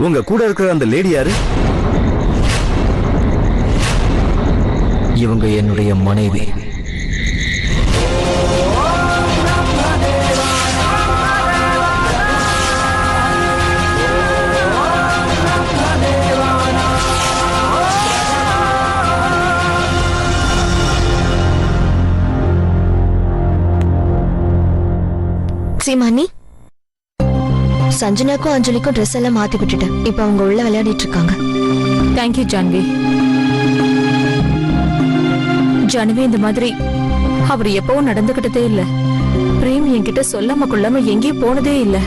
உங்க கூட இருக்கிற அந்த லேடி யாரு? இவங்க என்னுடைய மனைவி. சீமானி, சஞ்சனாக்கும் அஞ்சலிக்கும் ட்ரெஸ் எல்லாம் மாத்தி விட்டுட்டேன். இப்ப அவங்க உள்ள விளையாடிட்டு இருக்காங்க. தேங்க்யூ ஜான்வி. ஜான்வி, இந்த மாதிரி அவர் எப்பவும் நடந்துகிட்டதே இல்ல. பிரேம் என்கிட்ட சொல்லாம கொள்ளாம எங்கேயும் போனதே இல்ல.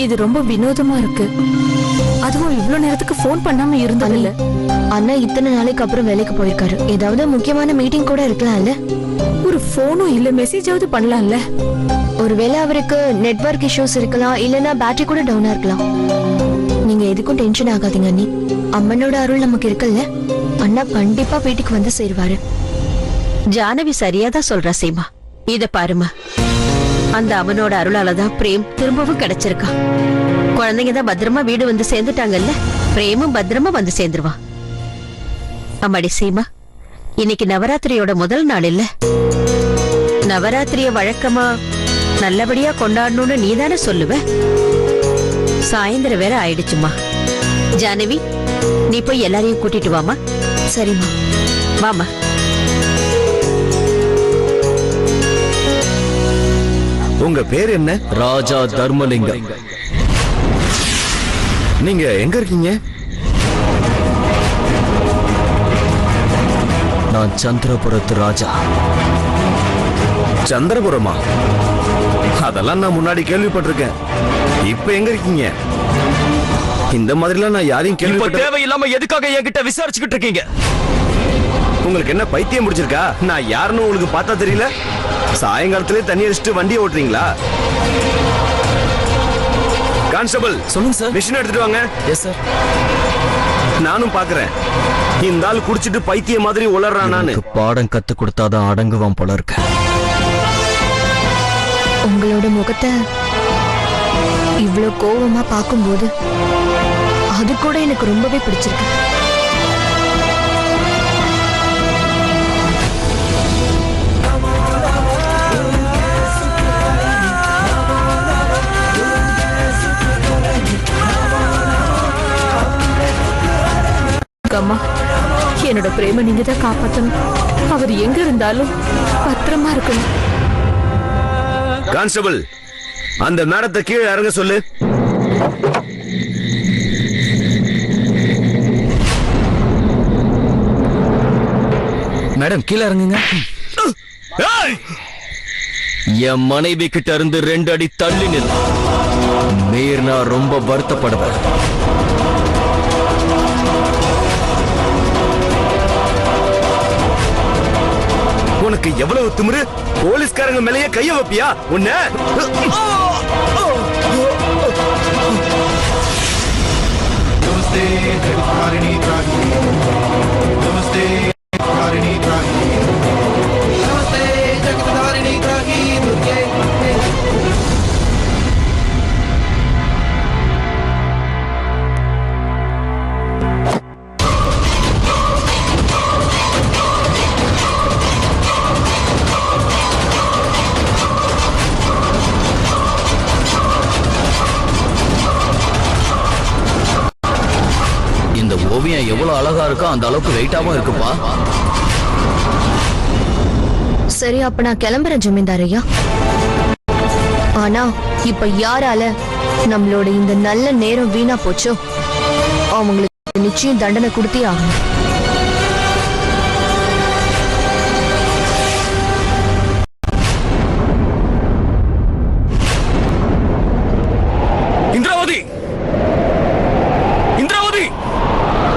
இது ரொம்ப வினோதமா இருக்கு. அதுவும் இவ்வளவு நேரத்துக்கு போன் பண்ணாம இருந்ததில்ல. அண்ணா இத்தனை நாளைக்கு அப்புறம் வேலைக்கு போயிருக்காரு. ஏதாவது முக்கியமான மீட்டிங் கூட இருக்கலாம்ல. ஒரு போனும் இல்ல, மெசேஜாவது பண்ணலாம்ல. ஒருவேளை அவருக்கு நெட்வொர்க் இஷ்யூஸ் இருக்கலாம், இல்லனா பேட்டரி கூட டவுனா இருக்கலாம். நீங்க எதுக்கும் டென்ஷன் ஆகாதீங்க அண்ணி. அம்மனோட அருள் நமக்கு இருக்குல்ல. அண்ணா கண்டிப்பா வீட்டுக்கு வந்து சேருவாரு. ஜானவி சரியாதான் சொல்றா சீமா. இத பாருமா, அந்த அவனோட அருளாலதான் பிரேம் திரும்பவும் கிடைச்சிருக்கான். குழந்தைங்க தான் பத்திரமா வீடு வந்து சேர்ந்துட்டாங்கல்ல, பிரேமும் பத்திரமா வந்து சேர்ந்துருவான். அம்மாடி சீமா, இன்னைக்கு நவராத்திரியோட முதல் நாள் இல்ல. நவராத்திரிய வழக்கமா நல்லபடியா கொண்டாடணும்னு நீதானே சொல்லுவ. சாயந்தரம் வேற ஆயிடுச்சுமா. ஜானவி, நீ போய் எல்லாரையும் கூட்டிட்டு வாமா. சரிம்மா, வாமா. உங்க பேர் என்ன? ராஜா தர்மலிங்கம். நீங்க எங்க இருக்கீங்க? நான் சந்திரபுரத்து ராஜா. சந்திரபுரமா? அதெல்லாம் நான் முன்னாடி கேள்விப்பட்டிருக்கேன். இப்ப எங்க இருக்கீங்க? இந்த மாதிரிலாம் நான் யாரையும் கேள்விப்பட்ட. தேவையில்லாம எதுக்காக என்கிட்ட விசாரிச்சுக்கிட்டு இருக்கீங்க? உங்களுக்கு என்ன பைத்தியம் முடிச்சிருக்கா? நான் யாருன்னு உங்களுக்கு பார்த்தா தெரியல? சாயங்காலத்திலே தண்ணி அடிச்சுட்டு வண்டியை ஓட்டுறீங்களா? கான்ஸ்டபிள், சொல்லுங்க சார். மிஷின் எடுத்துட்டு வாங்க. Yes sir. நானும் பாக்குறேன். இந்த ஆள் குடிச்சிட்டு பைத்திய மாதிரி உளறான். நானு பாடம் கத்து கொடுத்தாதான் அடங்குவான் போல இருக்கு. உங்களோட முகத்தை இவ்வளவு கோவமா பார்க்கும்போது அது கூட எனக்கு ரொம்பவே பிடிச்சிருக்கு. அம்மா, என்னோட பிரேம நீங்க தான் காப்பாத்தணும். அவர் எங்க இருந்தாலும் பத்திரமா இருக்கணும். கான்ஸ்டபிள், அந்த மேடத்தை கீழே இறங்க சொல்லு. மேடம், கீழே இறங்குங்க. என் மனைவி கிட்ட இருந்து 2 அடி தள்ளி நின்று மீறினா ரொம்ப வருத்தப்படுவேன். உனக்கு எவ்வளவு திமிரு? போலீஸ்காரங்க மேலேயே கைய வைப்பியா? உன்ன ஓவியம் எவ்வளவு அழகா இருக்கோ அந்த அளவுக்கு வெயிட்டாவும் இருக்குப்பா. சரி, அப்ப நான் கிளம்புறேன் ஜமீன்தார் ஐயா. ஆனா இப்ப யாரால நம்மளோட இந்த நல்ல நேரம் வீணா போச்சோ அவங்களுக்கு நிச்சயம் தண்டனை கொடுத்தே ஆகணும். இந்திராவதி, இந்திராவதி,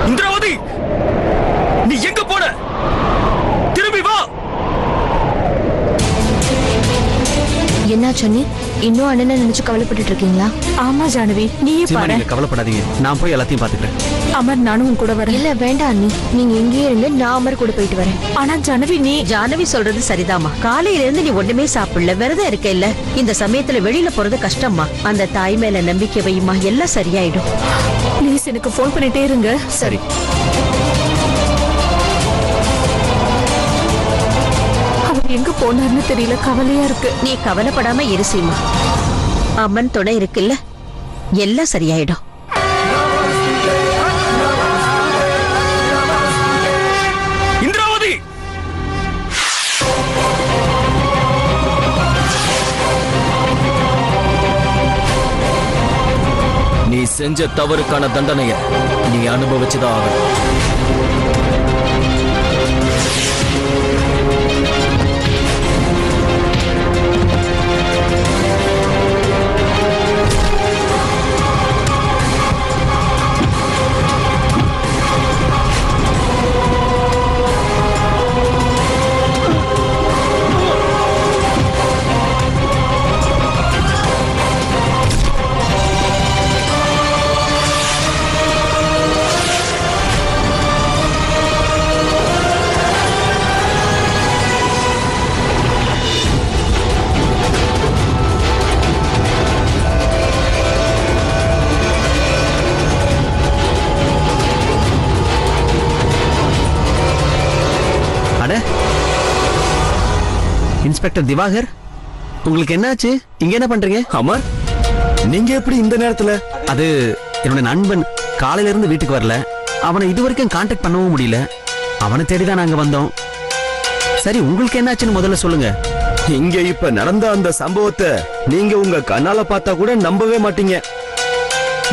இந்திராவதி, நீ எங்க போன? திரும்பி வா. என்ன சன்னி, இன்னும் அண்ணனை நினைச்சு கவலைப்பட்டுட்டு இருக்கீங்களா? ஆமா ஜானவி, நீயே சீமா, பாரு. நீங்க கவலைப்படாதீங்க, நான் போய் எல்லாத்தையும் பாத்துக்கிறேன். அமர், நானும் உன் கூட வரேன். இல்ல வேண்டாம் அண்ணி, நீங்க எங்கேயே இருங்க, நான் அமர் கூட போயிட்டு வரேன். ஆனா ஜானவி, நீ ஜானவி சொல்றது சரிதாம்மா. காலையில இருந்து நீ ஒண்ணுமே சாப்பிடல, விரதம் இருக்க இல்ல. இந்த சமயத்துல வெளியில போறது கஷ்டம்மா. அந்த தாய் மேல நம்பிக்கை வையுமா, எல்லாம் சரியாயிடும். ப்ளீஸ் எனக்கு ஃபோன் பண்ணிட்டே இருங்க. சரி. அவர் எங்க போனார்னு தெரியல, கவலையா இருக்கு. நீ கவலைப்படாம இரு சீமா. அம்மன் துணை இருக்குல்ல, எல்லாம் சரியாயிடும். இந்திராவதி, நீ செஞ்ச தவறுக்கான தண்டனைய நீ அனுபவிச்சுதான் ஆகணும். இன்ஸ்பெக்டர் திவாகர், உங்களுக்கு என்னாச்சு? இங்க என்ன பண்றீங்க? அமர், நீங்க எப்படி இந்த நேரத்துல? அது என்னோட நண்பன் காலையில இருந்து வீட்டுக்கு வரல. அவனை இதுவரைக்கும் கான்டாக்ட் பண்ணவும் முடியல. அவனை தேடிதான் நாங்க வந்தோம். சரி, உங்களுக்கு என்னாச்சுன்னு முதல்ல சொல்லுங்க. இங்க இப்ப நடந்த அந்த சம்பவத்தை நீங்க உங்க கண்ணால பார்த்தா கூட நம்பவே மாட்டீங்க.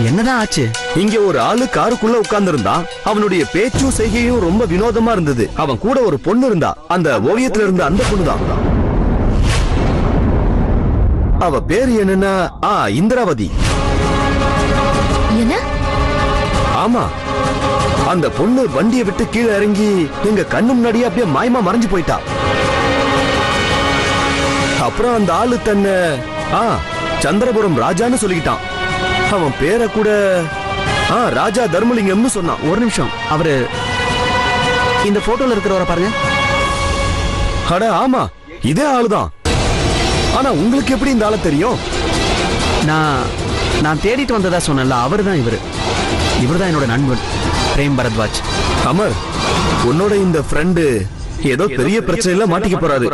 என்னதான் ஆச்சு? இங்க ஒரு ஆளு காருக்குள்ள உட்கார்ந்து இருந்தான். அவனுடைய பேச்சும் செய்கையும் ரொம்ப வினோதமா இருந்தது. அவன் கூட ஒரு பொண்ணு இருந்தா. அந்த ஓவியத்துல இருந்த அந்த பொண்ணுதான். அவ பேரு என்னன்னா இந்திராவதி. என்ன? ஆமா, அந்த பொண்ணு வண்டியை விட்டு கீழே இறங்கி எங்க கண்ணு முன்னாடியே அப்படியே மாயமா மறைஞ்சு போயிட்டா. அப்புறம் அந்த ஆளு தன்னை சந்திரபுரம் ராஜான்னு சொல்லிக்கிட்டான். அவன் பேரை கூட ராஜா தர்மலிங்கம்னு சொன்னான். ஒரு நிமிஷம், அவரு இந்த போட்டோல இருக்கிறவரை பாருங்க. அட ஆமா, இதே ஆளுதான். ஆனா உங்களுக்கு எப்படி இந்த ஆளை தெரியும்? நான் தேடிட்டு வந்ததா சொன்னல, அவர்தான் இவரு. இவர்தான் என்னோட நண்பன் பிரேம் பரத்வாஜ். அமர், உன்னோட இந்த ஃப்ரெண்டு ஏதோ பெரிய பிரச்சனையில மாட்டிக்க போறாரு.